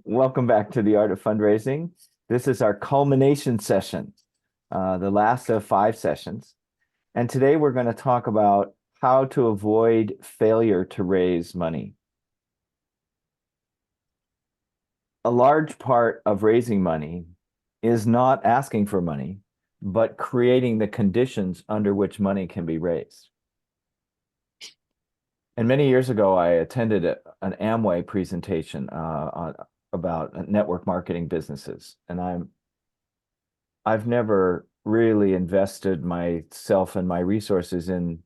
Welcome back to the Art of Fundraising. This is our culmination session, the last of 5 sessions. And today we're going to talk about how to avoid failure to raise money. A large part of raising money is not asking for money, but creating the conditions under which money can be raised. And many years ago, I attended an Amway presentation about network marketing businesses, and I've never really invested myself and my resources in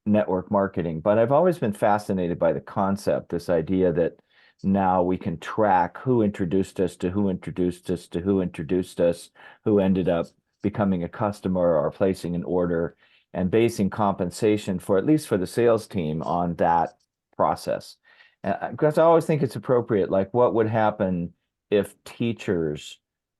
network marketing, but I've always been fascinated by the concept, this idea that now we can track who introduced us to who introduced us to who introduced us, who ended up becoming a customer or placing an order, and basing compensation for at least for the sales team on that process. Because I always think it's appropriate, like what would happen if teachers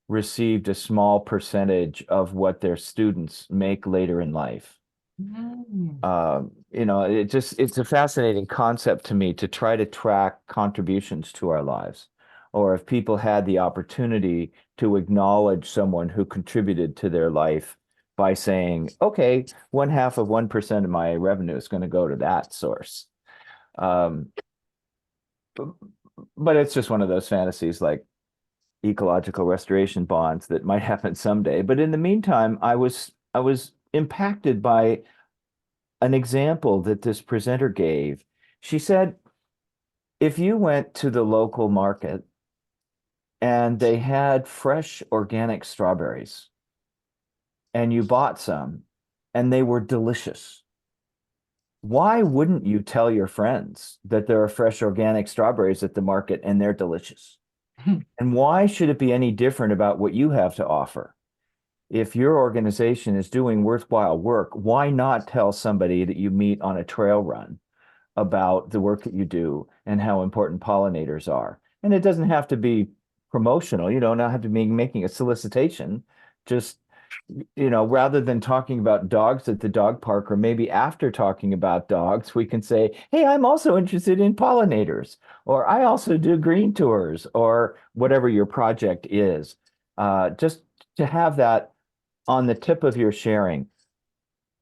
received a small percentage of what their students make later in life? Mm. It's a fascinating concept to me to try to track contributions to our lives. Or if people had the opportunity to acknowledge someone who contributed to their life by saying, okay, 0.5% of my revenue is going to go to that source. Um, but it's just one of those fantasies like ecological restoration bonds that might happen someday. But in the meantime, I was impacted by an example that this presenter gave. She said, if you went to the local market and they had fresh organic strawberries and you bought some and they were delicious, why wouldn't you tell your friends that there are fresh organic strawberries at the market and they're delicious? And why should it be any different about what you have to offer? If your organization is doing worthwhile work, why not tell somebody that you meet on a trail run about the work that you do and how important pollinators are? And it doesn't have to be promotional. You don't have to be making a solicitation. Just, rather than talking about dogs at the dog park, or maybe after talking about dogs, we can say, hey, I'm also interested in pollinators, or I also do green tours, or whatever your project is. Just to have that on the tip of your sharing.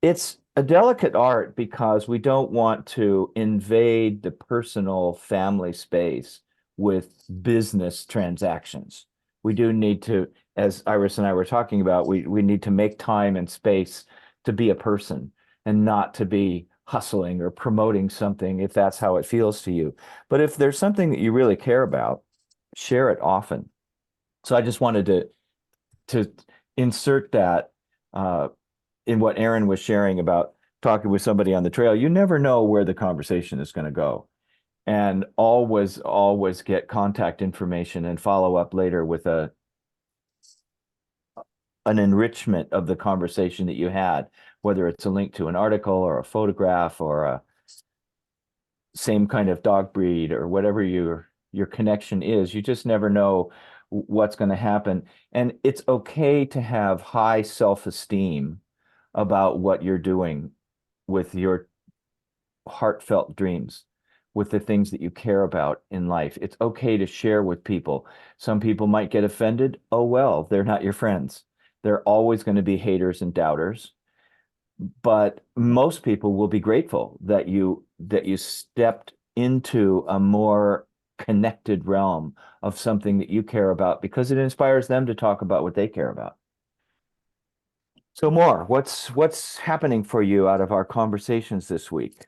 It's a delicate art because we don't want to invade the personal family space with business transactions. We do need to, as Iris and I were talking about, we need to make time and space to be a person and not to be hustling or promoting something if that's how it feels to you. But if there's something that you really care about, share it often. So I just wanted to insert that uh, in what Aaron was sharing about talking with somebody on the trail. You never know where the conversation is going to go. And always get contact information and follow up later with an enrichment of the conversation that you had, whether it's a link to an article or a photograph or a same kind of dog breed or whatever your connection is. You just never know what's going to happen. And it's okay to have high self-esteem about what you're doing with your heartfelt dreams, with the things that you care about in life. It's okay to share with people. Some people might get offended. Oh, well, they're not your friends. They're always going to be haters and doubters. But most people will be grateful that you stepped into a more connected realm of something that you care about because it inspires them to talk about what they care about. So more, what's happening for you out of our conversations this week?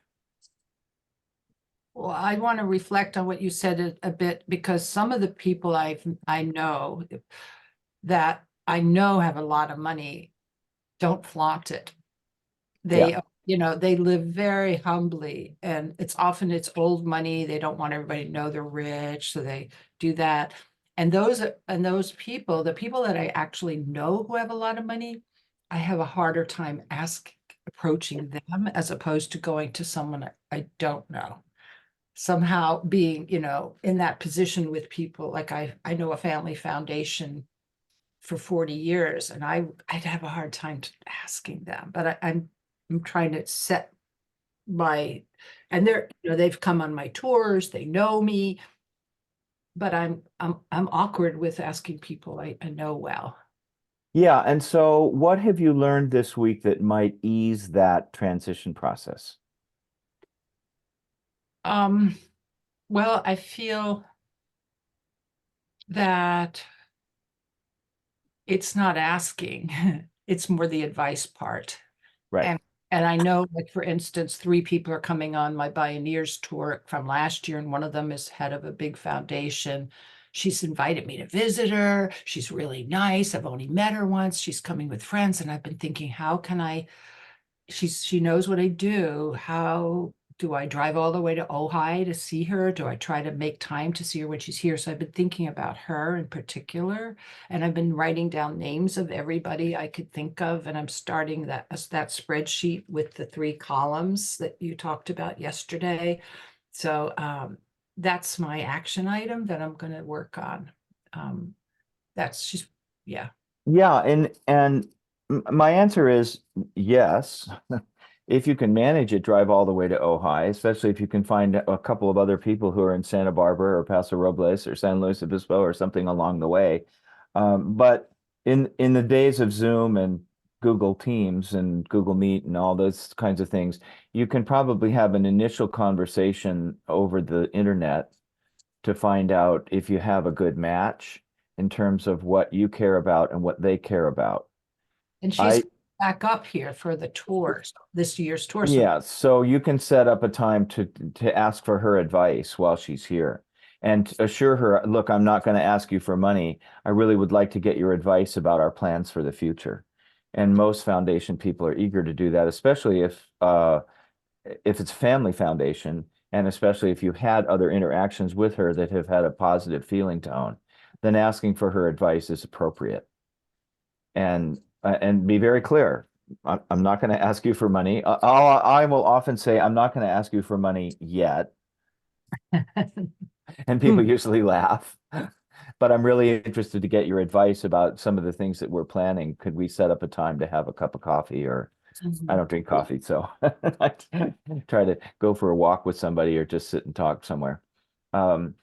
Well, I want to reflect on what you said a bit because some of the people I know that I know have a lot of money don't flaunt it. Yeah. They live very humbly, and it's old money. They don't want everybody to know they're rich, so they do that. And those people, the people that I actually know who have a lot of money, I have a harder time approaching them as opposed to going to someone I don't know. Somehow being, in that position with people. Like I know a family foundation for 40 years, and I'd have a hard time asking them, but I'm trying to set my, and they've come on my tours, they know me, but I'm awkward with asking people I know well. Yeah. And so what have you learned this week that might ease that transition process? Um, well, I feel that it's not asking, it's more the advice part. Right. And and I know, like, for instance, 3 people are coming on my Bioneers tour from last year, and one of them is head of a big foundation. She's invited me to visit her. She's really nice. I've only met her once. She's coming with friends, and I've been thinking, how can I she knows what I do. How do I drive all the way to Ojai to see her? Do I try to make time to see her when she's here? So I've been thinking about her in particular, and I've been writing down names of everybody I could think of, and I'm starting that spreadsheet with the 3 columns that you talked about yesterday. So that's my action item that I'm going to work on. That's just, yeah. Yeah, and my answer is yes. If you can manage it, drive all the way to Ojai, especially if you can find a couple of other people who are in Santa Barbara or Paso Robles or San Luis Obispo or something along the way. But in the days of Zoom and Google Teams and Google Meet and all those kinds of things, you can probably have an initial conversation over the internet to find out if you have a good match in terms of what you care about and what they care about. And she's I back up here for the tours, this year's tour. So Yeah, so you can set up a time to ask for her advice while she's here and assure her, look, I'm not going to ask you for money. I really would like to get your advice about our plans for the future. And most foundation people are eager to do that, especially if it's a family foundation, and especially if you've had other interactions with her that have had a positive feeling tone, then asking for her advice is appropriate. And be very clear. I'm not going to ask you for money. I will often say, I'm not going to ask you for money yet. And people usually laugh. But I'm really interested to get your advice about some of the things that we're planning. Could we set up a time to have a cup of coffee? Or I Mhm. don't drink coffee, so I try to go for a walk with somebody or just sit and talk somewhere. Um,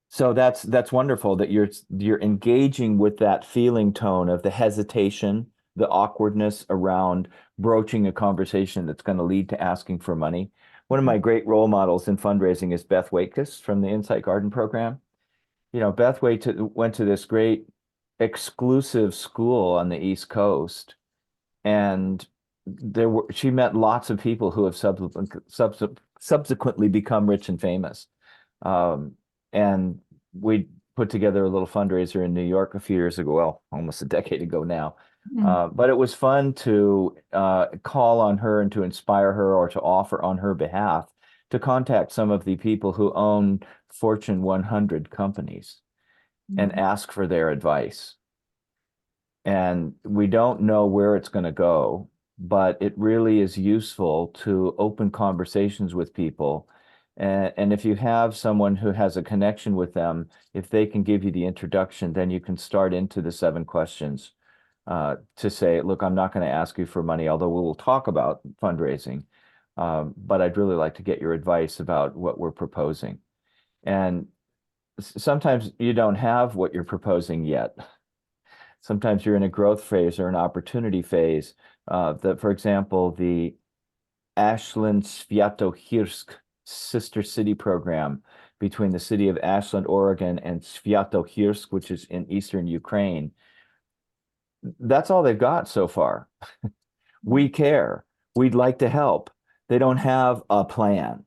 So that's wonderful that you're engaging with that feeling tone of the hesitation, the awkwardness around broaching a conversation that's going to lead to asking for money. One of my great role models in fundraising is Beth Wakekus from the Insight Garden program. You know, Beth went to this great exclusive school on the East Coast, and she met lots of people who have subsequently become rich and famous. Um, and we put together a little fundraiser in New York a few years ago, well, almost a decade ago now. Mhm. But it was fun to call on her and to inspire her or to offer on her behalf to contact some of the people who own Fortune 100 companies and Mhm. ask for their advice. And we don't know where it's going to go, but it really is useful to open conversations with people. And if you have someone who has a connection with them, if they can give you the introduction, then you can start into the 7 questions to say, look, I'm not going to ask you for money, although we will talk about fundraising. But I'd really like to get your advice about what we're proposing. And sometimes you don't have what you're proposing yet. Sometimes you're in a growth phase or an opportunity phase. For example, the Ashland Sviatohirsk Sister City program between the city of Ashland, Oregon, and Sviatohirsk, which is in eastern Ukraine. That's all they've got so far. We care. We'd like to help. They don't have a plan,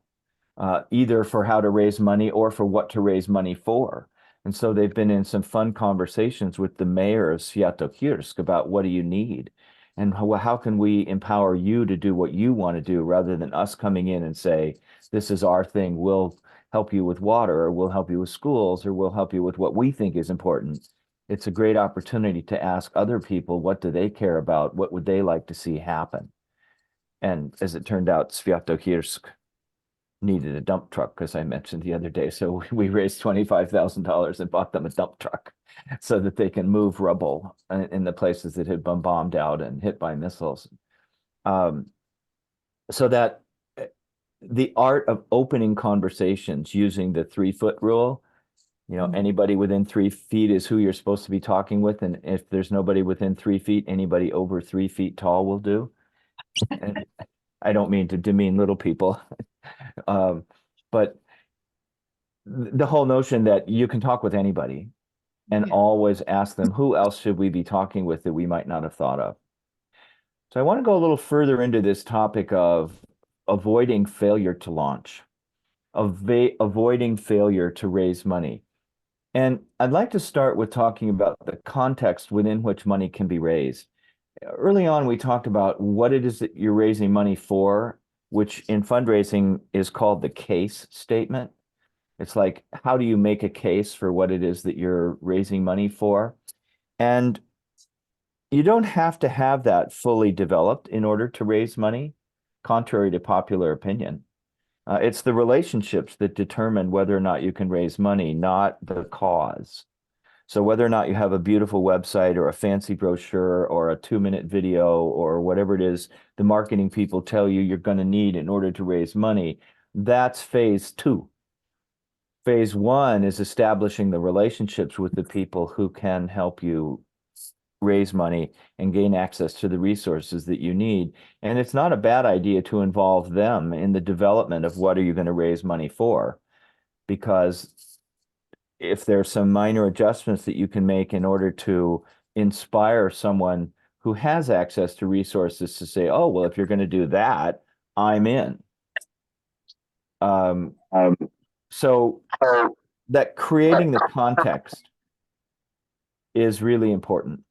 either for how to raise money or for what to raise money for. And so they've been in some fun conversations with the mayor of Sviatokirsk about what do you need and how can we empower you to do what you want to do rather than us coming in and say, this is our thing. We'll help you with water, or we'll help you with schools, or we'll help you with what we think is important. It's a great opportunity to ask other people, what do they care about? What would they like to see happen? And as it turned out, Sviatokirsk needed a dump truck, because I mentioned the other day. So we raised $25,000 and bought them a dump truck so that they can move rubble in the places that had been bombed out and hit by missiles. Um, so that the art of opening conversations using the 3-foot rule Anybody within 3 feet is who you're supposed to be talking with. And if there's nobody within 3 feet, anybody over 3 feet tall will do. And I don't mean to demean little people. But the whole notion that you can talk with anybody and Yeah. always ask them, who else should we be talking with that we might not have thought of? So I want to go a little further into this topic of avoiding failure to launch, avoiding failure to raise money. And I'd like to start with talking about the context within which money can be raised. Early on, we talked about what it is that you're raising money for, which in fundraising is called the case statement. It's like, how do you make a case for what it is that you're raising money for? And you don't have to have that fully developed in order to raise money, contrary to popular opinion. It's the relationships that determine whether or not you can raise money, not the cause. So whether or not you have a beautiful website or a fancy brochure or a 2-minute video or whatever it is the marketing people tell you you're going to need in order to raise money, that's phase two. Phase one is establishing the relationships with the people who can help you raise money and gain access to the resources that you need. And it's not a bad idea to involve them in the development of what are you going to raise money for, because if there's some minor adjustments that you can make in order to inspire someone who has access to resources to say, oh, well, if you're going to do that, I'm in. Um, so that creating the context is really important.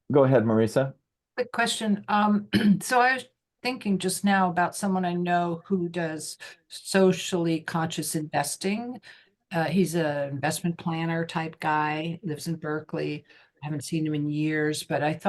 Go ahead, Marisa. Quick question. So I was thinking just now about someone I know who does socially conscious investing. He's an investment planner type guy, lives in Berkeley. I haven't seen him in years, but I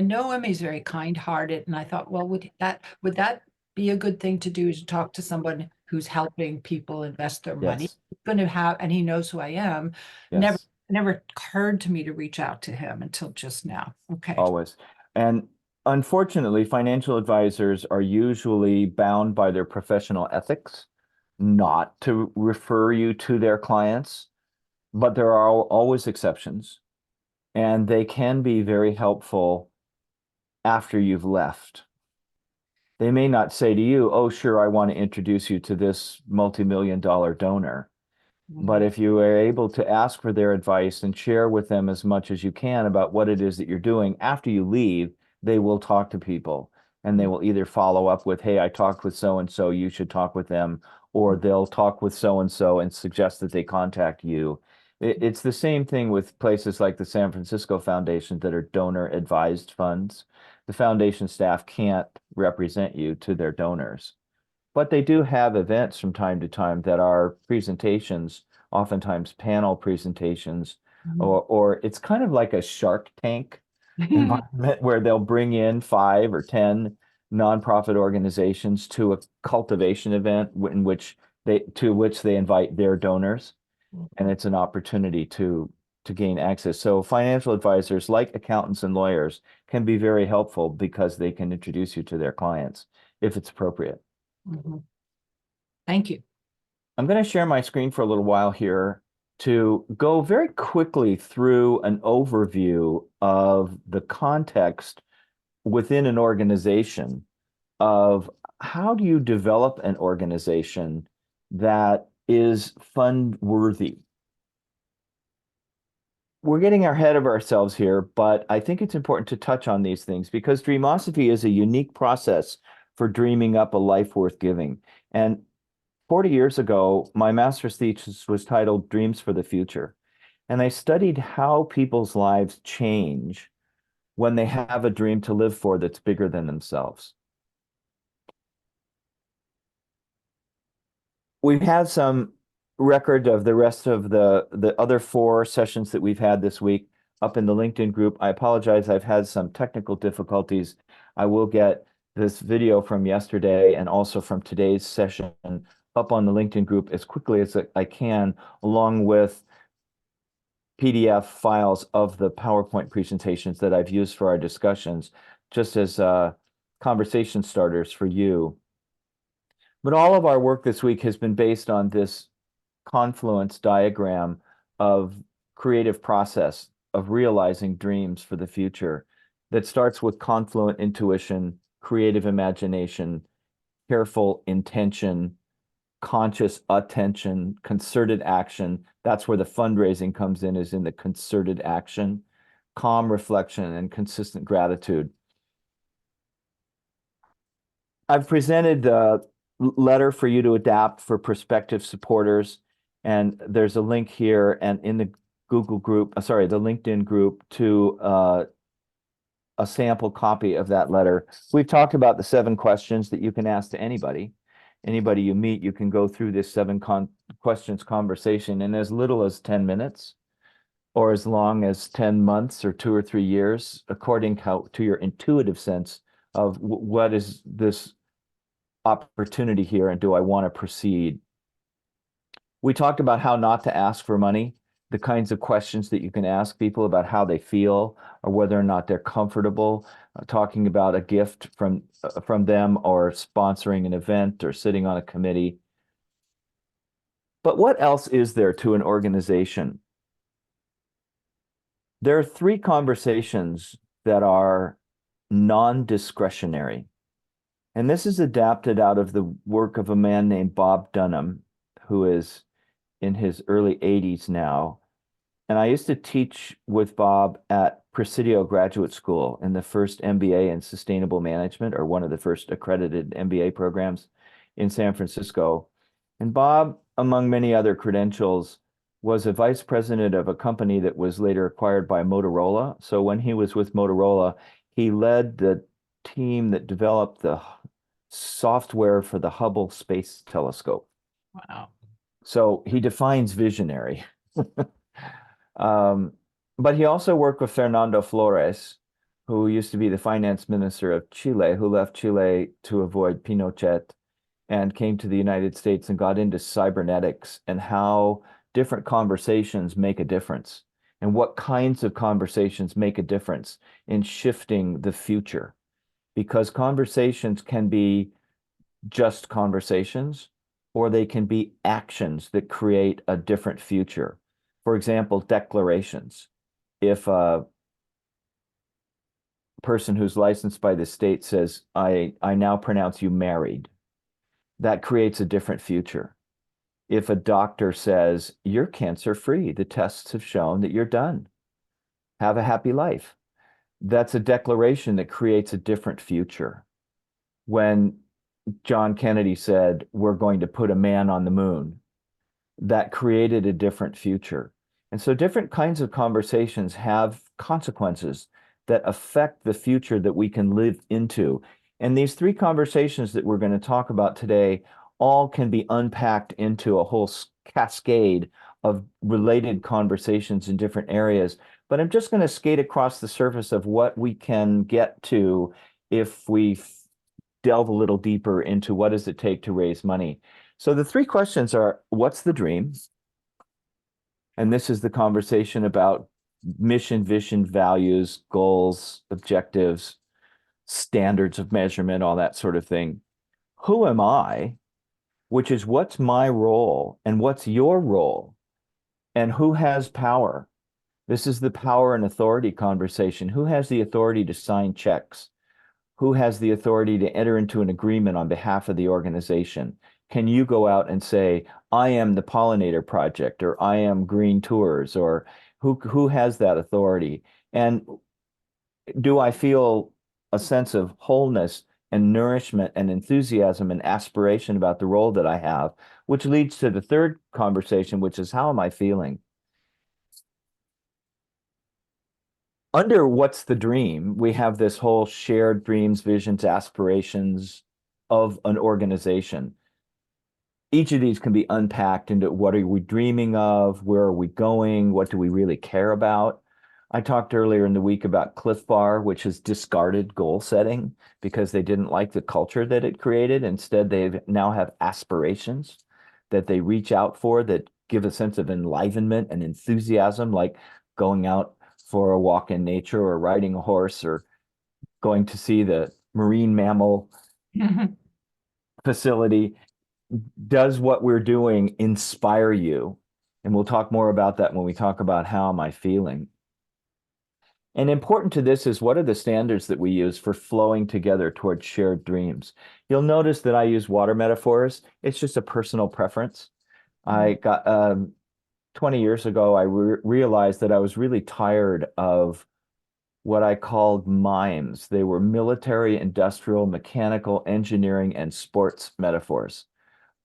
know him. He's very kind-hearted, and I thought, well, would that be a good thing to do, is to talk to someone who's helping people invest their money? Yes, Going to have, and he knows who I am. Never, yes, never occurred to me to reach out to him until just now. Okay. always. And unfortunately, financial advisors are usually bound by their professional ethics not to refer you to their clients, but there are always exceptions, and they can be very helpful after you've left. They may not say to you, oh, sure, I want to introduce you to this multi-million-dollar donor. But Mhm. if you are able to ask for their advice and share with them as much as you can about what it is that you're doing after you leave, they will talk to people and they will either follow up with, hey, I talked with so and so, you should talk with them, or they'll talk with so and so and suggest that they contact you. It's the same thing with places like the San Francisco Foundation that are donor advised funds. The foundation staff can't represent you to their donors. But they do have events from time to time that are presentations, oftentimes panel presentations, Mhm. or it's kind of like a Shark Tank environment where they'll bring in 5 or 10 nonprofit organizations to a cultivation event to which they invite their donors, and it's an opportunity to gain access. So financial advisors, like accountants and lawyers, can be very helpful because they can introduce you to their clients if it's appropriate. Mhm. Thank you. I'm going to share my screen for a little while here to go very quickly through an overview of the context within an organization of how do you develop an organization that is fund worthy. We're getting ahead of ourselves here, but I think it's important to touch on these things because Dreamosophy is a unique process for dreaming up a life worth giving. And 40 years ago, my master's thesis was titled Dreams for the Future. And I studied how people's lives change when they have a dream to live for that's bigger than themselves. We've had some record of the rest of the other 4 sessions that we've had this week up in the LinkedIn group. I apologize, I've had some technical difficulties. I will get this video from yesterday and also from today's session up on the LinkedIn group as quickly as I can, along with PDF files of the PowerPoint presentations that I've used for our discussions, just as conversation starters for you. But all of our work this week has been based on this confluence diagram of creative process of realizing dreams for the future that starts with confluent intuition, creative imagination, careful intention, conscious attention, concerted action. That's where the fundraising comes in, is in the concerted action, calm reflection, and consistent gratitude. I've presented the letter for you to adapt for prospective supporters, and there's a link here and in the Google group, sorry, the LinkedIn group, to a sample copy of that letter. We've talked about the 7 questions that you can ask to anybody. Anybody you meet, you can go through this 7 questions conversation in as little as 10 minutes or as long as 10 months or 2 or 3 years, according to your intuitive sense of what is this opportunity here and do I want to proceed. We talked about how not to ask for money, the kinds of questions that you can ask people about how they feel or whether or not they're comfortable talking about a gift from them or sponsoring an event or sitting on a committee. But what else is there to an organization? There are 3 conversations that are non-discretionary. And this is adapted out of the work of a man named Bob Dunham, who is in his early 80s now. And I used to teach with Bob at Presidio Graduate School in the first MBA in Sustainable Management, or one of the first accredited MBA programs in San Francisco. And Bob, among many other credentials, was a vice president of a company that was later acquired by Motorola. So when he was with Motorola, he led the team that developed the software for the Hubble Space Telescope. Wow. So he defines visionary. But he also worked with Fernando Flores, who used to be the finance minister of Chile, who left Chile to avoid Pinochet and came to the United States and got into cybernetics and how different conversations make a difference and what kinds of conversations make a difference in shifting the future. Because conversations can be just conversations, or they can be actions that create a different future. For example, declarations. If a person who's licensed by the state says, I now pronounce you married, that creates a different future. If a doctor says, you're cancer-free, the tests have shown that you're done, have a happy life, that's a declaration that creates a different future. When John Kennedy said, we're going to put a man on the moon, that created a different future. And so different kinds of conversations have consequences that affect the future that we can live into. And these 3 conversations that we're going to talk about today all can be unpacked into a whole cascade of related conversations in different areas. But I'm just going to skate across the surface of what we can get to if we delve a little deeper into what does it take to raise money. So the 3 questions are, what's the dream? And this is the conversation about mission, vision, values, goals, objectives, standards of measurement, all that sort of thing. Who am I? Which is what's my role and what's your role? And who has power? This is the power and authority conversation. Who has the authority to sign checks? Who has the authority to enter into an agreement on behalf of the organization? Can you go out and say, I am the Pollinator Project, or I am Green Tours, or who has that authority? And do I feel a sense of wholeness and nourishment and enthusiasm and aspiration about the role that I have, which leads to the 3rd conversation, which is, how am I feeling? Under what's the dream, we have this whole shared dreams, visions, aspirations of an organization. Each of these can be unpacked into what are we dreaming of? Where are we going? What do we really care about? I talked earlier in the week about Cliff Bar, which has discarded goal setting because they didn't like the culture that it created. Instead, they now have aspirations that they reach out for that give a sense of enlivenment and enthusiasm, like going out for a walk in nature or riding a horse or going to see the marine mammal facility. Does what we're doing inspire you? And we'll talk more about that when we talk about how am I feeling. And important to this is what are the standards that we use for flowing together towards shared dreams? You'll notice that I use water metaphors. It's just a personal preference. I got 20 years ago, I realized that I was really tired of what I called mimes. They were military, industrial, mechanical, engineering, and sports metaphors.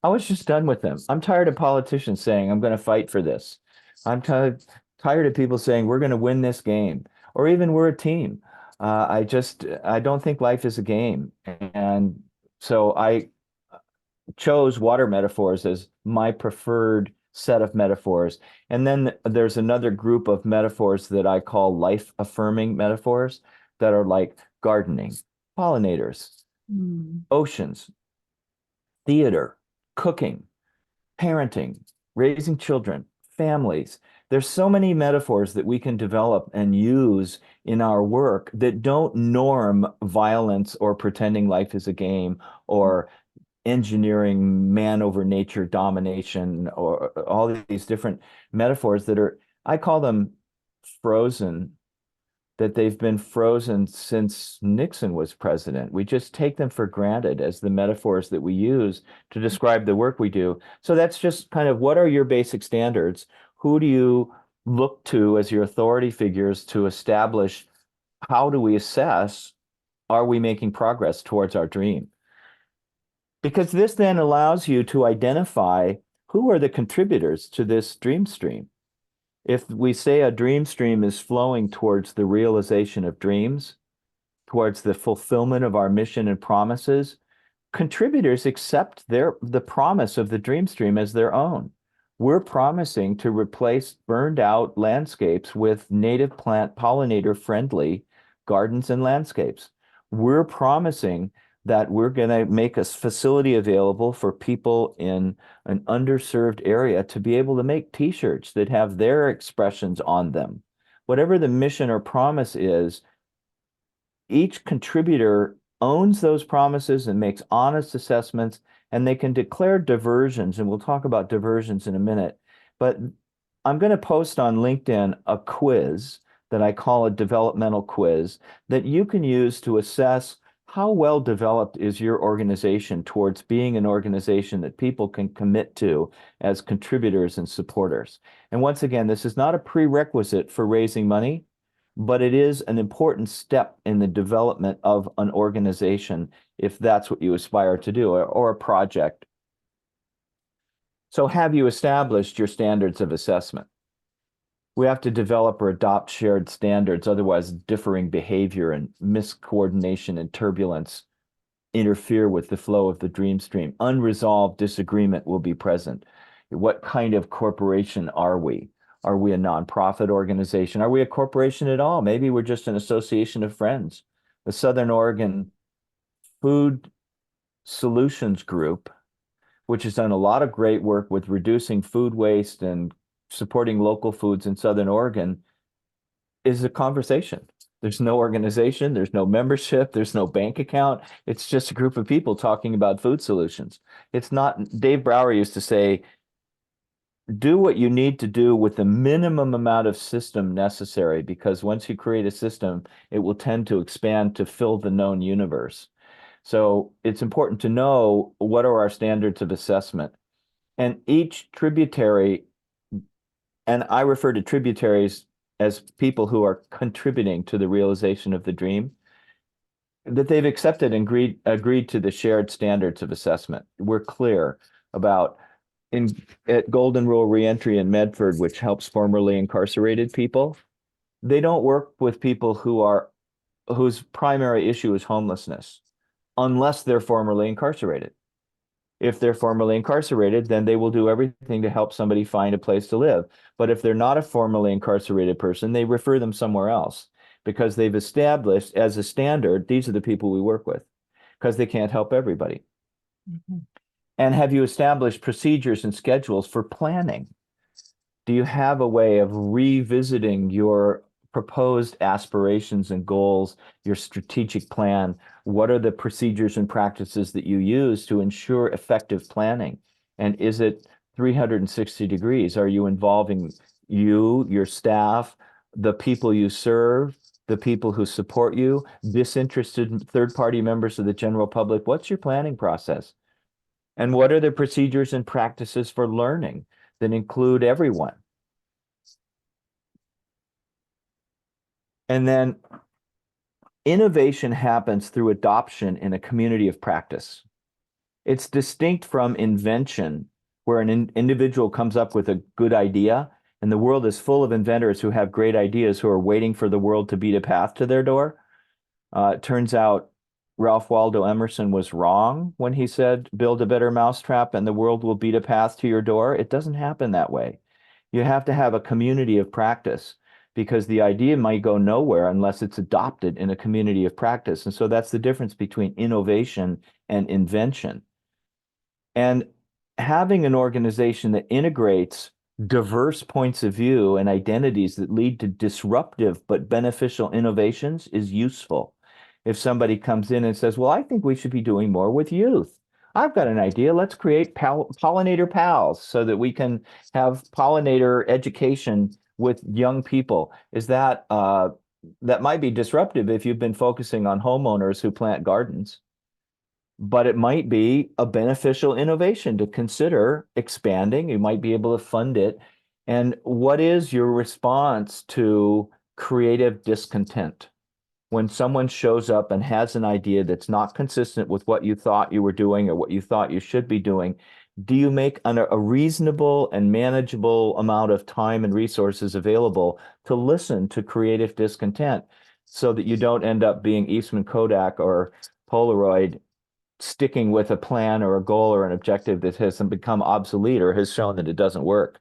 I was just done with them. I'm tired of politicians saying, I'm going to fight for this. I'm tired of people saying, we're going to win this game, or even we're a team. I don't think life is a game. And so I chose water metaphors as my preferred set of metaphors. And then there's another group of metaphors that I call life affirming metaphors that are like gardening, pollinators, Mm. oceans, theater, cooking, parenting, raising children, families. There's so many metaphors that we can develop and use in our work that don't norm violence or pretending life is a game or engineering man over nature domination or all these different metaphors that are, I call them frozen, that they've been frozen since Nixon was president. We just take them for granted as the metaphors that we use to describe the work we do. So that's just kind of what are your basic standards? Who do you look to as your authority figures to establish how do we assess, are we making progress towards our dream? Because this then allows you to identify who are the contributors to this dream stream. If we say a dream stream is flowing towards the realization of dreams, towards the fulfillment of our mission and promises, contributors accept the promise of the dream stream as their own. We're promising to replace burned out landscapes with native plant pollinator friendly gardens and landscapes. We're promising that we're going to make a facility available for people in an underserved area to be able to make t-shirts that have their expressions on them. Whatever the mission or promise is, each contributor owns those promises and makes honest assessments, and they can declare diversions. And we'll talk about diversions in a minute. But I'm going to post on LinkedIn a quiz that I call a developmental quiz that you can use to assess how well developed is your organization towards being an organization that people can commit to as contributors and supporters. And once again, this is not a prerequisite for raising money, but it is an important step in the development of an organization if that's what you aspire to do, or a project. So have you established your standards of assessment? We have to develop or adopt shared standards, otherwise differing behavior and miscoordination and turbulence interfere with the flow of the dream stream. Unresolved disagreement will be present. What kind of corporation are we? Are we a nonprofit organization? Are we a corporation at all? Maybe we're just an association of friends. The Southern Oregon Food Solutions Group, which has done a lot of great work with reducing food waste and supporting local foods in Southern Oregon, is a conversation. There's no organization, there's no membership, there's no bank account. It's just a group of people talking about food solutions. It's not, Dave Brower used to say, do what you need to do with the minimum amount of system necessary, because once you create a system, it will tend to expand to fill the known universe. So it's important to know what are our standards of assessment. And each tributary, and I refer to tributaries as people who are contributing to the realization of the dream, that they've accepted and agreed to the shared standards of assessment. We're clear about at Golden Rule Reentry in Medford, which helps formerly incarcerated people, they don't work with people whose primary issue is homelessness, unless they're formerly incarcerated. If they're formerly incarcerated, then they will do everything to help somebody find a place to live. But if they're not a formerly incarcerated person, they refer them somewhere else because they've established as a standard, these are the people we work with, because they can't help everybody. Mhm. And have you established procedures and schedules for planning? Do you have a way of revisiting your proposed aspirations and goals, your strategic plan? What are the procedures and practices that you use to ensure effective planning? And is it 360 degrees? Are you involving you, your staff, the people you serve, the people who support you, disinterested third-party members of the general public? What's your planning process? And what are the procedures and practices for learning that include everyone? And then innovation happens through adoption in a community of practice. It's distinct from invention, where an individual comes up with a good idea, and the world is full of inventors who have great ideas who are waiting for the world to beat a path to their door. It turns out Ralph Waldo Emerson was wrong when he said, build a better mousetrap and the world will beat a path to your door. It doesn't happen that way. You have to have a community of practice, because the idea might go nowhere unless it's adopted in a community of practice. And so that's the difference between innovation and invention. And having an organization that integrates diverse points of view and identities that lead to disruptive but beneficial innovations is useful. If somebody comes in and says, well, I think we should be doing more with youth. I've got an idea. Let's create pollinator pals so that we can have pollinator education with young people. Is that that might be disruptive if you've been focusing on homeowners who plant gardens, but it might be a beneficial innovation to consider expanding. You might be able to fund it. And what is your response to creative discontent? When someone shows up and has an idea that's not consistent with what you thought you were doing or what you thought you should be doing, do you make a reasonable and manageable amount of time and resources available to listen to creative discontent so that you don't end up being Eastman Kodak or Polaroid, sticking with a plan or a goal or an objective that has become obsolete or has shown that it doesn't work?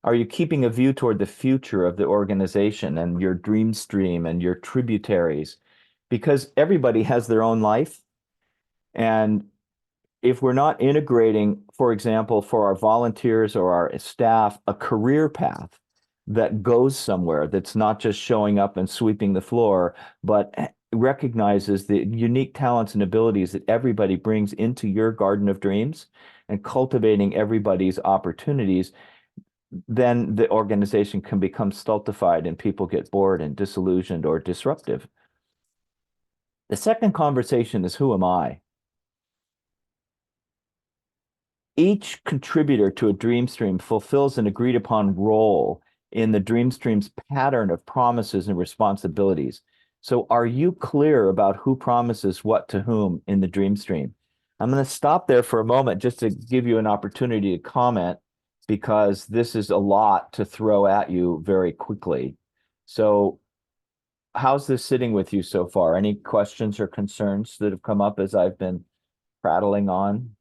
Are you keeping a view toward the future of the organization and your dream stream and your tributaries? Because everybody has their own life. And if we're not integrating, for example, for our volunteers or our staff, a career path that goes somewhere, that's not just showing up and sweeping the floor, but recognizes the unique talents and abilities that everybody brings into your garden of dreams and cultivating everybody's opportunities, then the organization can become stultified and people get bored and disillusioned or disruptive. The second conversation is, who am I? Each contributor to a dream stream fulfills an agreed upon role in the dream stream's pattern of promises and responsibilities. So are you clear about who promises what to whom in the dream stream? I'm going to stop there for a moment just to give you an opportunity to comment, because this is a lot to throw at you very quickly. So how's this sitting with you so far? Any questions or concerns that have come up as I've been prattling on?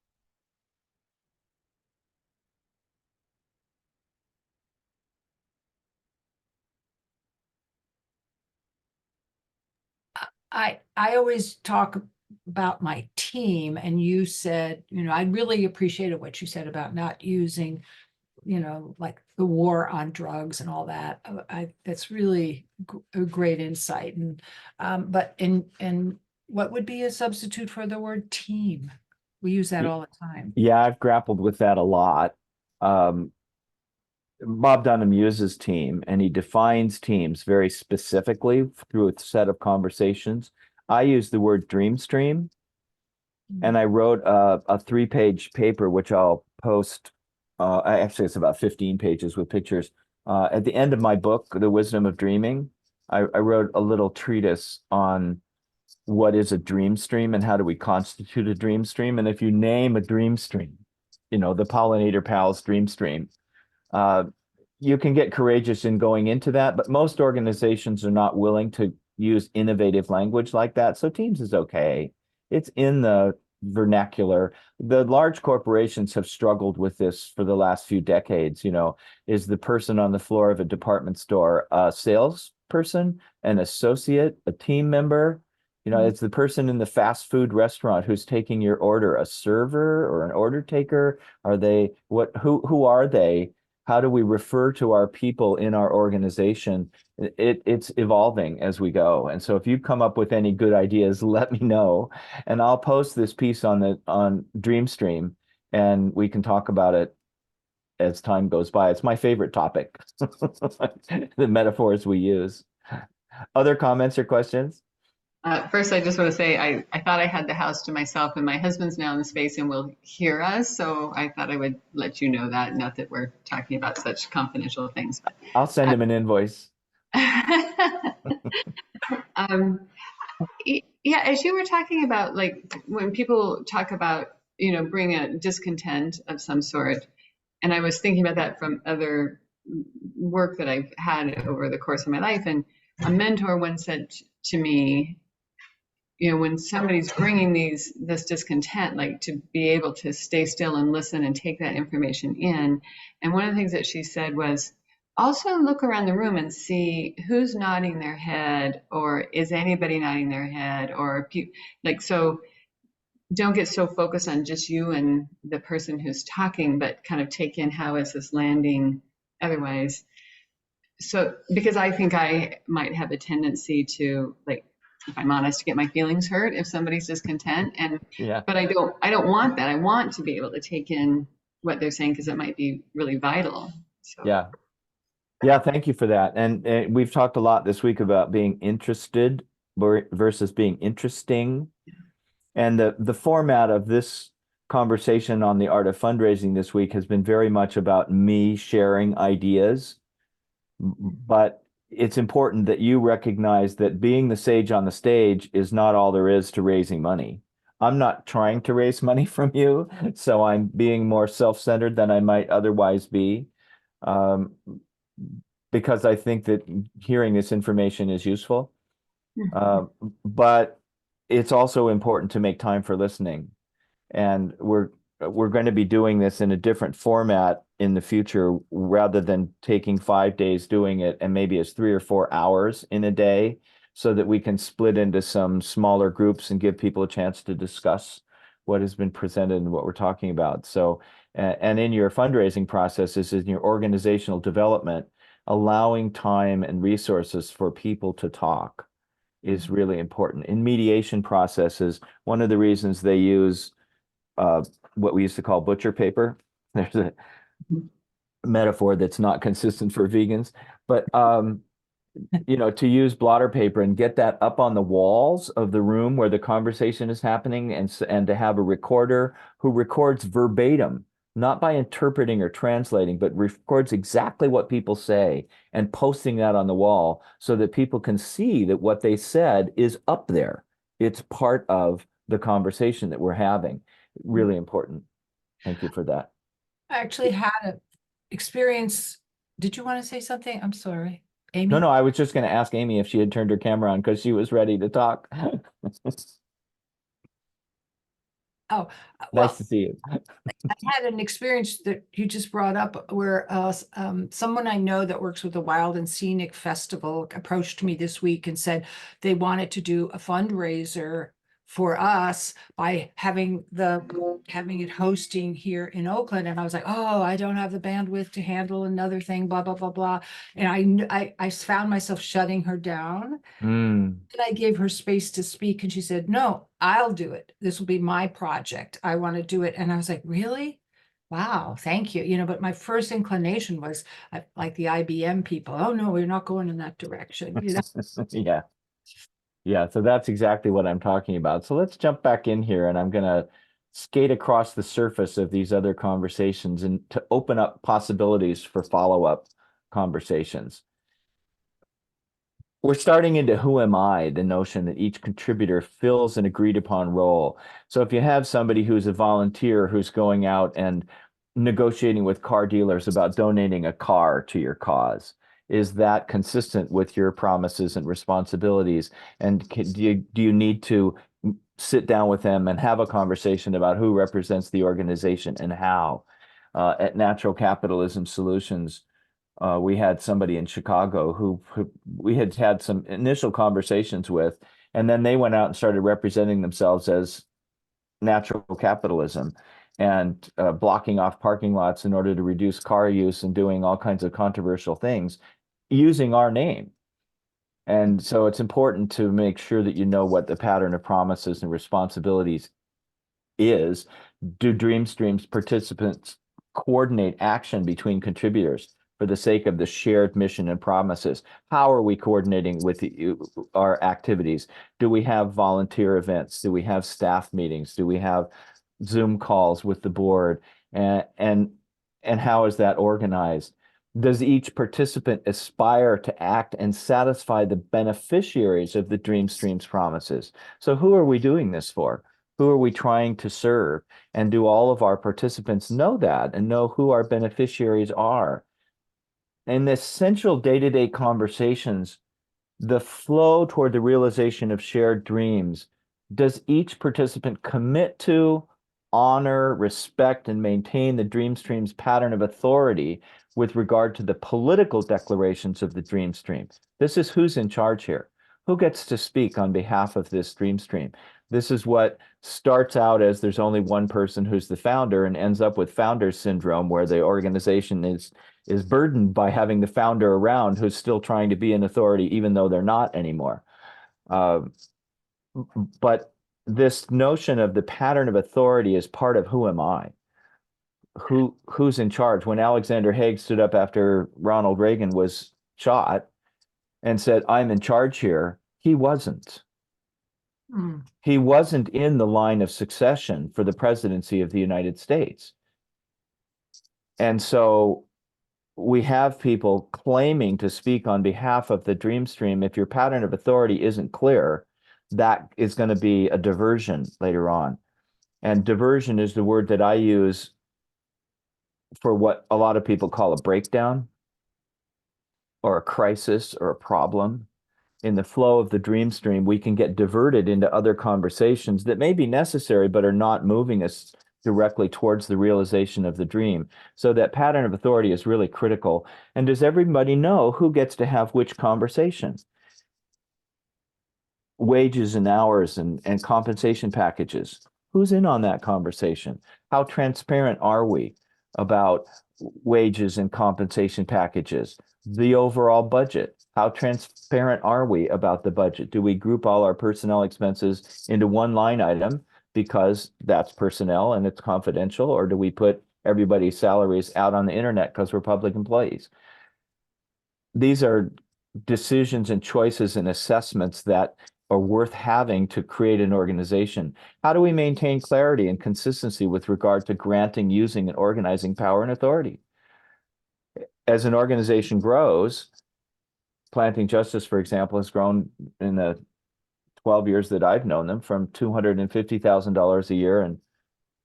I always talk about my team, and you said, I really appreciated what you said about not using, like the war on drugs and all that. That's really a great insight. And but in what would be a substitute for the word team? We use that all the time. Yeah, I've grappled with that a lot. Bob Dunham uses team, and he defines teams very specifically through a set of conversations. I use the word dream stream, and I wrote a 3-page paper, which I'll post. Actually, it's about 15 pages with pictures. At the end of my book, The Wisdom of Dreaming, I wrote a little treatise on what is a dream stream and how do we constitute a dream stream. And if you name a dream stream, the Pollinator Pals dream stream, you can get courageous in going into that, but most organizations are not willing to use innovative language like that. So teams is okay. It's in the vernacular. The large corporations have struggled with this for the last few decades. Is the person on the floor of a department store a salesperson, an associate, a team member? It's the person in the fast food restaurant who's taking your order, a server or an order taker. Are they who are they? how do we refer to our people in our organization? It's evolving as we go. And so if you come up with any good ideas, let me know. And I'll post this piece on Dreamstream, and we can talk about it as time goes by. It's my favorite topic, the metaphors we use. Other comments or questions? First, I just want to say I thought I had the house to myself, and my husband's now in the space and will hear us. So I thought I would let you know that. Not that we're talking about such confidential things, but I'll send him an invoice. um, yeah, as you were talking about, like when people talk about, bring a discontent of some sort, and I was thinking about that from other work that I've had over the course of my life, and a mentor once said to me, when somebody's bringing this discontent, like to be able to stay still and listen and take that information in. And one of the things that she said was, also look around the room and see who's nodding their head, or is anybody nodding their head, or like, so don't get so focused on just you and the person who's talking, but kind of take in how is this landing otherwise. So, because I think I might have a tendency to, like, if I'm honest, to get my feelings hurt if somebody's discontent, but I don't want that. I want to be able to take in what they're saying, because it might be really vital. So. Yeah, thank you for that. And we've talked a lot this week about being interested versus being interesting. And the format of this conversation on the art of fundraising this week has been very much about me sharing ideas. But it's important that you recognize that being the sage on the stage is not all there is to raising money. I'm not trying to raise money from you, so I'm being more self-centered than I might otherwise be, because I think that hearing this information is useful. But it's also important to make time for listening. And we're going to be doing this in a different format in the future, rather than taking 5 days doing it, and maybe it's 3 or 4 hours in a day, so that we can split into some smaller groups and give people a chance to discuss what has been presented and what we're talking about. So, and in your fundraising processes, in your organizational development, allowing time and resources for people to talk is really important. In mediation processes, one of the reasons they use what we used to call butcher paper. There's a metaphor that's not consistent for vegans, but to use blotter paper and get that up on the walls of the room where the conversation is happening, and to have a recorder who records verbatim, not by interpreting or translating, but records exactly what people say and posting that on the wall so that people can see that what they said is up there. It's part of the conversation that we're having. Really important. Thank you for that. I actually had an experience. Did you want to say something? I'm sorry, Amy. No, I was just going to ask Amy if she had turned her camera on, because she was ready to talk. Oh, nice to see you. I had an experience that you just brought up where someone I know that works with the Wild and Scenic Festival approached me this week and said they wanted to do a fundraiser for us by having it hosting here in Oakland. And I was like, oh, I don't have the bandwidth to handle another thing, blah, blah, blah, blah. And I found myself shutting her down. And I gave her space to speak. And she said, no, I'll do it. This will be my project. I want to do it. And I was like, really? Wow, thank you. But my first inclination was like the IBM people. Oh, no, we're not going in that direction. Yeah. Yeah, so that's exactly what I'm talking about. So let's jump back in here, and I'm going to skate across the surface of these other conversations and to open up possibilities for follow-up conversations. We're starting into who am I, the notion that each contributor fills an agreed upon role. So if you have somebody who's a volunteer who's going out and negotiating with car dealers about donating a car to your cause, is that consistent with your promises and responsibilities? And do you need to sit down with them and have a conversation about who represents the organization and how? At Natural Capitalism Solutions, we had somebody in Chicago who we had some initial conversations with, and then they went out and started representing themselves as natural capitalism. and blocking off parking lots in order to reduce car use and doing all kinds of controversial things using our name. And so it's important to make sure that you know what the pattern of promises and responsibilities is. Do Dream Streams participants coordinate action between contributors for the sake of the shared mission and promises? How are we coordinating with our activities? Do we have volunteer events? Do we have staff meetings? Do we have Zoom calls with the board? And how is that organized? Does each participant aspire to act and satisfy the beneficiaries of the Dream Streams promises? So who are we doing this for? Who are we trying to serve? And do all of our participants know that and know who our beneficiaries are? In the essential day-to-day conversations, the flow toward the realization of shared dreams, does each participant commit to, honor, respect, and maintain the Dream Stream's pattern of authority with regard to the political declarations of the Dream Stream? This is who's in charge here. Who gets to speak on behalf of this Dream Stream? This is what starts out as there's only one person who's the founder and ends up with founder's syndrome, where the organization is burdened by having the founder around who's still trying to be an authority, even though they're not anymore. But this notion of the pattern of authority is part of who am I? Who's in charge? When Alexander Haig stood up after Ronald Reagan was shot and said, "I'm in charge here," he wasn't. He wasn't in the line of succession for the presidency of the United States. And so we have people claiming to speak on behalf of the Dream Stream. If your pattern of authority isn't clear, that is going to be a diversion later on. And diversion is the word that I use for what a lot of people call a breakdown or a crisis or a problem. In the flow of the Dream Stream, we can get diverted into other conversations that may be necessary, but are not moving us directly towards the realization of the dream. So that pattern of authority is really critical. And does everybody know who gets to have which conversation? Wages and hours and compensation packages. Who's in on that conversation? How transparent are we about wages and compensation packages? The overall budget. How transparent are we about the budget? Do we group all our personnel expenses into one line item because that's personnel and it's confidential, or do we put everybody's salaries out on the internet because we're public employees? These are decisions and choices and assessments that are worth having to create an organization. How do we maintain clarity and consistency with regard to granting, using, and organizing power and authority? As an organization grows, Planting Justice, for example, has grown in the 12 years that I've known them from $250,000 a year and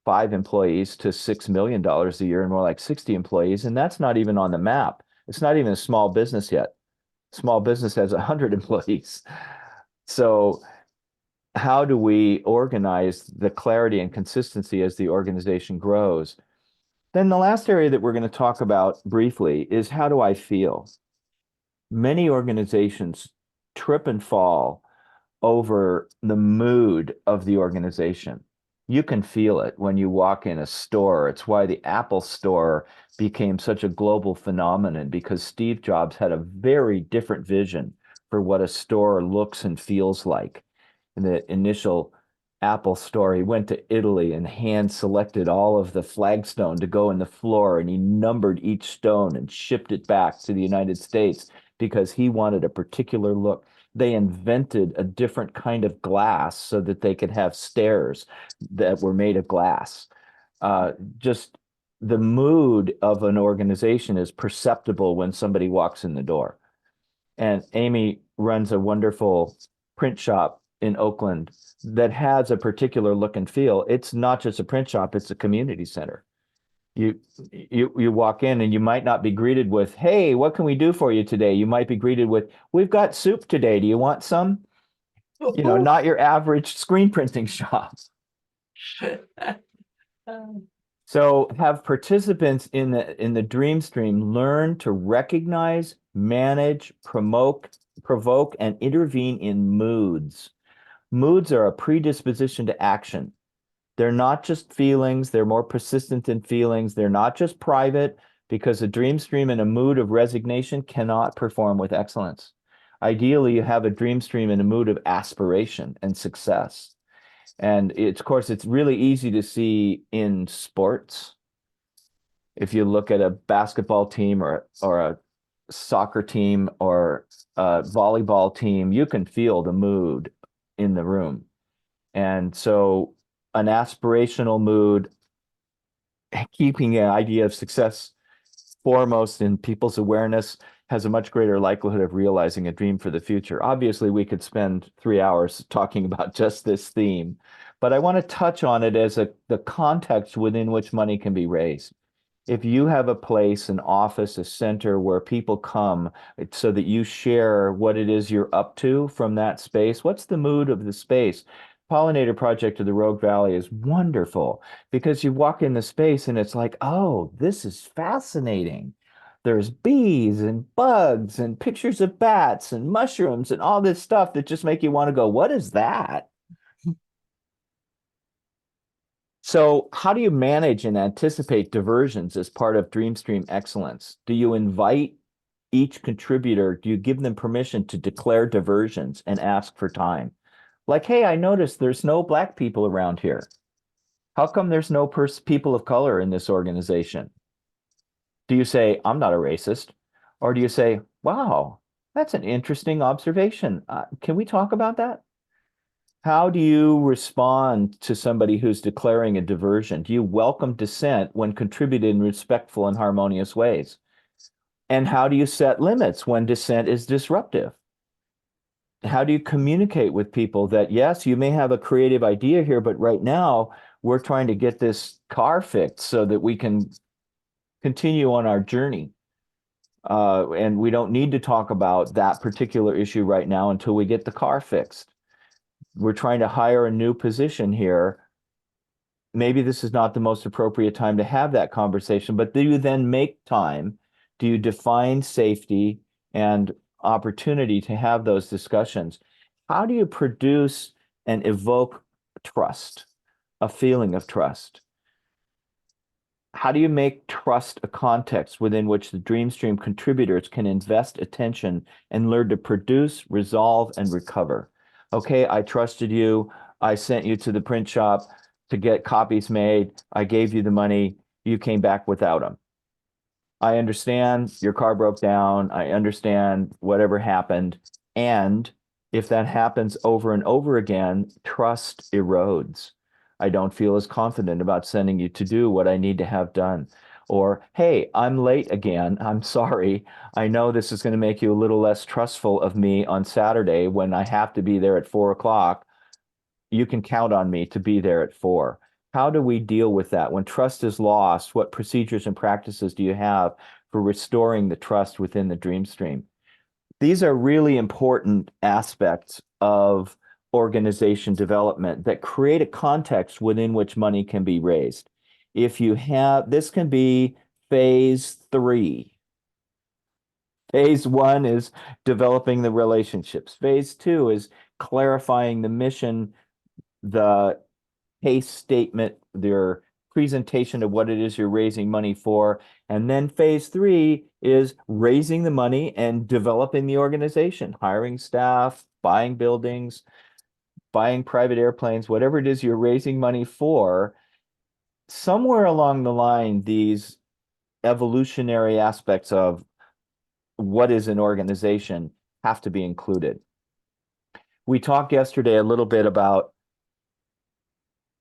5 employees to $6 million a year and more like 60 employees. And that's not even on the map. It's not even a small business yet. Small business has 100 employees. So how do we organize the clarity and consistency as the organization grows? Then the last area that we're going to talk about briefly is, how do I feel? Many organizations trip and fall over the mood of the organization. You can feel it when you walk in a store. It's why the Apple Store became such a global phenomenon, because Steve Jobs had a very different vision for what a store looks and feels like. In the initial Apple Store, he went to Italy and hand selected all of the flagstone to go in the floor, and he numbered each stone and shipped it back to the United States because he wanted a particular look. They invented a different kind of glass so that they could have stairs that were made of glass. Just the mood of an organization is perceptible when somebody walks in the door. And Amy runs a wonderful print shop in Oakland that has a particular look and feel. It's not just a print shop, it's a community center. You walk in and you might not be greeted with, "Hey, what can we do for you today?" You might be greeted with, "We've got soup today. Do you want some?" Not your average screen printing shop. So have participants in the Dream Stream learn to recognize, manage, provoke, and intervene in moods. Moods are a predisposition to action. They're not just feelings, they're more persistent than feelings. They're not just private, because a dream stream in a mood of resignation cannot perform with excellence. Ideally, you have a dream stream in a mood of aspiration and success. And it's, of course, it's really easy to see in sports. If you look at a basketball team or a soccer team or a volleyball team, you can feel the mood in the room. And so an aspirational mood, keeping an idea of success foremost in people's awareness, has a much greater likelihood of realizing a dream for the future. Obviously, we could spend 3 hours talking about just this theme, but I want to touch on it as the context within which money can be raised. If you have a place, an office, a center where people come so that you share what it is you're up to from that space, what's the mood of the space? Pollinator Project of the Rogue Valley is wonderful because you walk in the space and it's like, oh, this is fascinating. There's bees and bugs and pictures of bats and mushrooms and all this stuff that just make you want to go, what is that? So how do you manage and anticipate diversions as part of DreamStream excellence? Do you invite each contributor? Do you give them permission to declare diversions and ask for time? Like, hey, I noticed there's no Black people around here. How come there's no people of color in this organization? Do you say, I'm not a racist? Or do you say, wow, that's an interesting observation. Can we talk about that? How do you respond to somebody who's declaring a diversion? Do you welcome dissent when contributed in respectful and harmonious ways? And how do you set limits when dissent is disruptive? How do you communicate with people that, yes, you may have a creative idea here, but right now we're trying to get this car fixed so that we can continue on our journey. And we don't need to talk about that particular issue right now until we get the car fixed. We're trying to hire a new position here. Maybe this is not the most appropriate time to have that conversation, but do you then make time? Do you define safety and opportunity to have those discussions? How do you produce and evoke trust, a feeling of trust? How do you make trust a context within which the DreamStream contributors can invest attention and learn to produce, resolve, and recover? Okay, I trusted you. I sent you to the print shop to get copies made. I gave you the money. You came back without them. I understand your car broke down. I understand whatever happened. And if that happens over and over again, trust erodes. I don't feel as confident about sending you to do what I need to have done. Or, hey, I'm late again. I'm sorry. I know this is going to make you a little less trustful of me on Saturday when I have to be there at 4 o'clock. You can count on me to be there at 4. How do we deal with that? When trust is lost, what procedures and practices do you have for restoring the trust within the dream stream? These are really important aspects of organization development that create a context within which money can be raised. If you have, this can be phase 3. Phase 1 is developing the relationships. Phase 2 is clarifying the mission, the case statement, their presentation of what it is you're raising money for. And then phase 3 is raising the money and developing the organization, hiring staff, buying buildings, buying private airplanes, whatever it is you're raising money for. Somewhere along the line, these evolutionary aspects of what is an organization have to be included. We talked yesterday a little bit about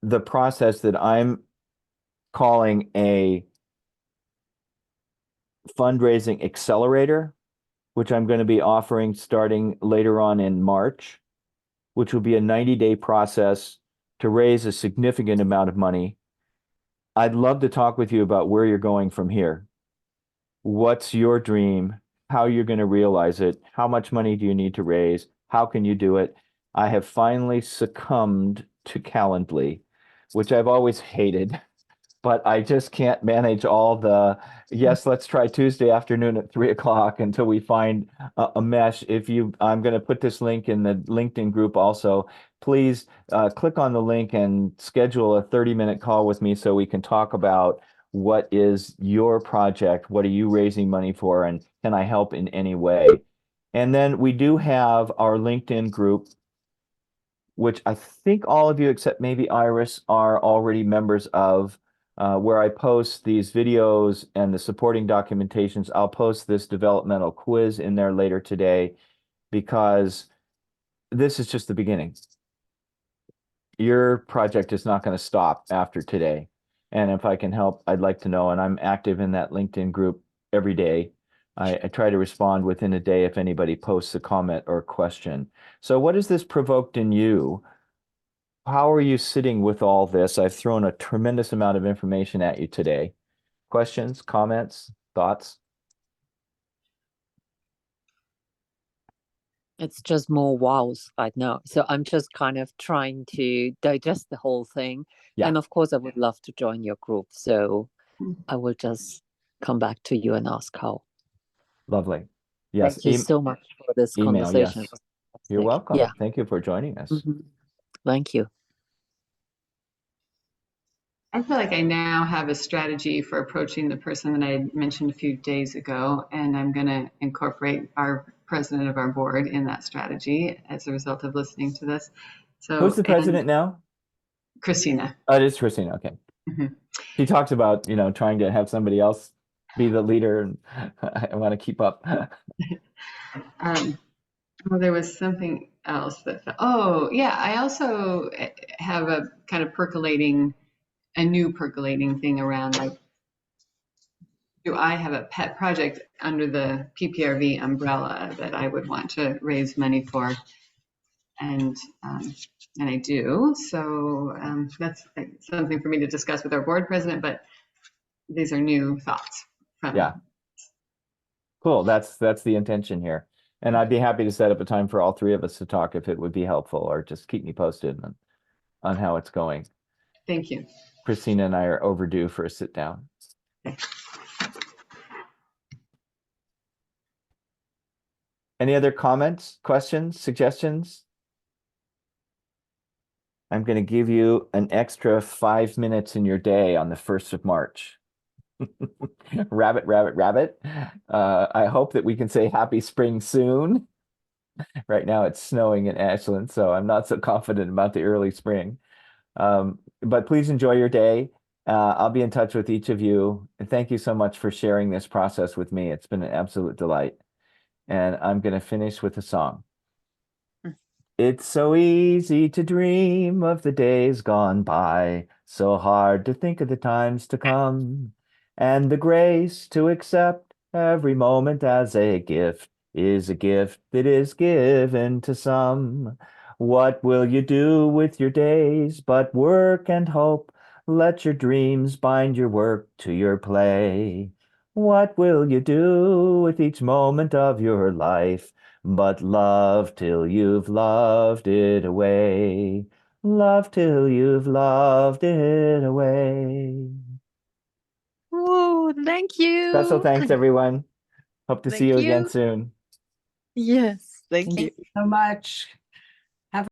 the process that I'm calling a fundraising accelerator, which I'm going to be offering starting later on in March, which will be a 90-day process to raise a significant amount of money. I'd love to talk with you about where you're going from here. What's your dream? How you're going to realize it? How much money do you need to raise? How can you do it? I have finally succumbed to Calendly, which I've always hated. but I just can't manage all the, yes, let's try Tuesday afternoon at 3 o'clock until we find a mesh. I'm going to put this link in the LinkedIn group also. Please click on the link and schedule a 30-minute call with me so we can talk about what is your project, what are you raising money for, and can I help in any way? And then we do have our LinkedIn group, which I think all of you except maybe Iris are already members of, where I post these videos and the supporting documentations. I'll post this developmental quiz in there later today because this is just the beginning. Your project is not going to stop after today. And if I can help, I'd like to know. And I'm active in that LinkedIn group every day. I try to respond within a day if anybody posts a comment or a question. So what has this provoked in you? How are you sitting with all this? I've thrown a tremendous amount of information at you today. Questions, comments, thoughts? It's just more wows right now. So I'm just kind of trying to digest the whole thing. Yeah. And of course, I would love to join your group. So I will just come back to you and ask how. Lovely. Yes. Thank you so much for this Email, conversation. yes. You're welcome. Yeah. Thank you for joining us. Thank you. I feel like I now have a strategy for approaching the person that I mentioned a few days ago, and I'm going to incorporate our president of our board in that strategy as a result of listening to this. So, Who's the president now? Christina. Oh, it is Christina. Okay. She talks about, trying to have somebody else be the leader, and I want to keep up. Well, there was something else oh, yeah, I also have a kind of new percolating thing around, like, do I have a pet project under the PPRV umbrella that I would want to raise money for? And I do. So that's something for me to discuss with our board president, but these are new thoughts from Yeah. Cool. That's the intention here. And I'd be happy to set up a time for all three of us to talk if it would be helpful, or just keep me posted on how it's going. Thank you. Christina and I are overdue for a sit down. Any other comments, questions, suggestions? I'm going to give you an extra 5 minutes in your day on the 1st of March. Rabbit, rabbit, rabbit. I hope that we can say happy spring soon. Right now it's snowing in Ashland, so I'm not so confident about the early spring. But please enjoy your day. I'll be in touch with each of you. And thank you so much for sharing this process with me. It's been an absolute delight. And I'm going to finish with a song. It's so easy to dream of the days gone by, so hard to think of the times to come. And the grace to accept every moment as a gift is a gift that is given to some. What will you do with your days but work and hope? Let your dreams bind your work to your play. What will you do with each moment of your life but love till you've loved it away? Love till you've loved it away. Oh, thank you. Special thanks, everyone. Hope to see Thank you again you. soon. Yes, thank you. So much.